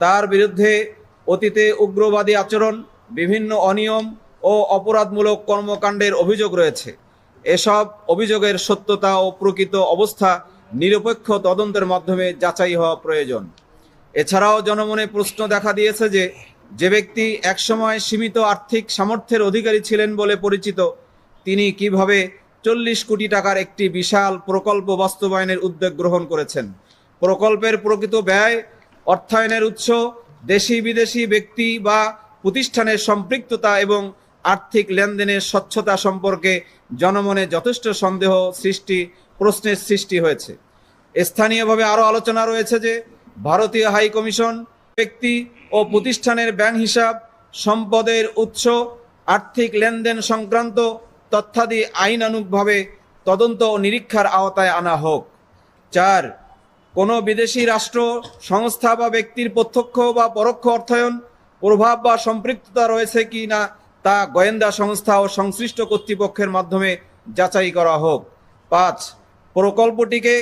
তার বিরুদ্ধে অতীতে উগ্রবাদী আচরণ, বিভিন্ন অনিয়ম ও অপরাধমূলক কর্মকাণ্ডের অভিযোগ রয়েছে। এসব অভিযোগের সত্যতা ও প্রকৃত অবস্থা নিরপেক্ষ তদন্তের মাধ্যমে যাচাই হওয়া প্রয়োজন। এছাড়াও জনমনে প্রশ্ন দেখা দিয়েছে যে যে ব্যক্তি একসময় সীমিত আর্থিক সামর্থ্যের অধিকারী ছিলেন বলে পরিচিত, তিনি কিভাবে 40 কোটি টাকার একটি বিশাল প্রকল্প বাস্তবায়নের উদ্যোগ গ্রহণ করেছেন। প্রকল্পের প্রকৃত ব্যয়, অর্থায়নের উৎস, দেশি বিদেশি ব্যক্তি বা প্রতিষ্ঠানের সম্পৃক্ততা এবং আর্থিক লেনদেনের স্বচ্ছতা সম্পর্কে জনমনে যথেষ্ট প্রশ্নের সৃষ্টি হয়েছে। স্থানীয়ভাবে আরও আলোচনা রয়েছে যে ভারতীয় হাই কমিশন ব্যক্তি ও প্রতিষ্ঠানের ব্যাংক হিসাব, সম্পদের উৎস, আর্থিক লেনদেন সংক্রান্ত তথ্যাদি আইনানুগভাবে তদন্ত ও নিরীক্ষার আওতায় আনা হোক। 4. কোনো বিদেশি রাষ্ট্র, সংস্থা বা ব্যক্তির প্রত্যক্ষ বা পরোক্ষ অর্থায়ন, প্রভাব বা সম্পৃক্ততা রয়েছে কি না তা গোয়েন্দা সংস্থা ও সংশ্লিষ্ট কর্তৃপক্ষের মাধ্যমে যাচাই করা হোক। 5. প্রকল্পটিকে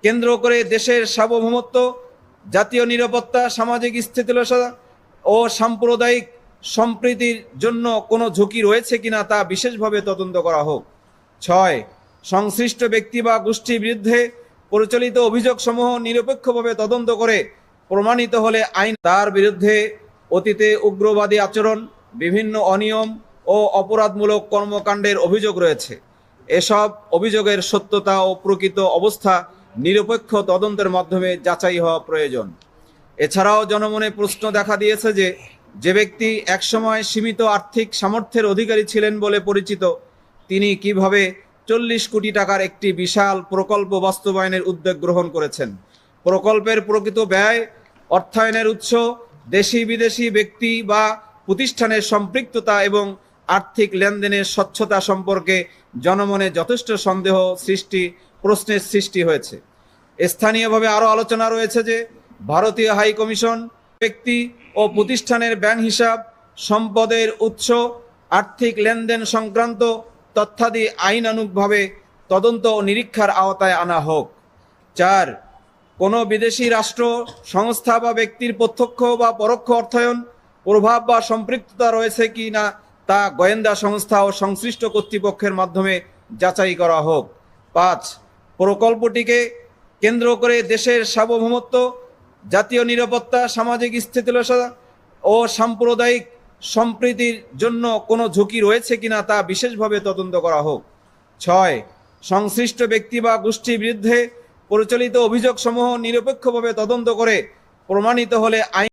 কেন্দ্র করে দেশের সার্বভৌমত্ব, জাতীয় নিরাপত্তা, সামাজিক স্থিতিশীলতা ও সাম্প্রদায়িক সম্প্রীতির জন্য কোনো ঝুঁকি রয়েছে কিনা তা বিশেষভাবে তদন্ত করা হোক। 6. সংশ্লিষ্ট ব্যক্তি বা গোষ্ঠীর বিরুদ্ধে পরিচালিত অভিযোগসমূহ নিরপেক্ষভাবে তদন্ত করে প্রমাণিত হলে তার বিরুদ্ধে অতীতে উগ্রবাদী আচরণ, বিভিন্ন অনিয়ম ও অপরাধমূলক কর্মকাণ্ডের অভিযোগ রয়েছে। এসব অভিযোগের সত্যতা ও প্রকৃত অবস্থা নিরপেক্ষ তদন্তের মাধ্যমে যাচাই হওয়া প্রয়োজন। এছাড়াও জনমনে প্রশ্ন দেখা দিয়েছে যে যে ব্যক্তি একসময় সীমিত আর্থিক সামর্থ্যের অধিকারী ছিলেন বলে পরিচিত, তিনি কিভাবে 40 কোটি টাকার একটি বিশাল প্রকল্প বাস্তবায়নের উদ্যোগ গ্রহণ করেছেন। প্রকল্পের প্রকৃত ব্যয়, অর্থায়নের উৎস, দেশি বিদেশি ব্যক্তি বা প্রতিষ্ঠানের সম্পৃক্ততা এবং আর্থিক লেনদেনের স্বচ্ছতা সম্পর্কে জনমনে যথেষ্ট প্রশ্নের সৃষ্টি হয়েছে। স্থানীয়ভাবে আরও আলোচনা রয়েছে যে ভারতীয় হাই কমিশন ব্যক্তি ও প্রতিষ্ঠানের ব্যাংক হিসাব, সম্পদের উৎস, আর্থিক লেনদেন সংক্রান্ত তথ্যাদি আইনানুগভাবে তদন্ত ও নিরীক্ষার আওতায় আনা হোক। 4. কোনো বিদেশি রাষ্ট্র, সংস্থা বা ব্যক্তির প্রত্যক্ষ বা পরোক্ষ অর্থায়ন, প্রভাব বা সম্পৃক্ততা রয়েছে কি না তা গোয়েন্দা সংস্থা ও সংশ্লিষ্ট কর্তৃপক্ষের মাধ্যমে যাচাই করা হোক। 5. প্রকল্পটিকে কেন্দ্র করে দেশের সার্বভৌমত্ব, জাতীয় নিরাপত্তা, সামাজিক স্থিতিশীলতা ও সাম্প্রদায়িক সম্প্রীতির জন্য কোনো ঝুঁকি রয়েছে কিনা তা বিশেষভাবে তদন্ত করা হোক। 6. সংশ্লিষ্ট ব্যক্তি বা গোষ্ঠীর বিরুদ্ধে পরিচালিত অভিযোগসমূহ নিরপেক্ষভাবে তদন্ত করে প্রমাণিত হলে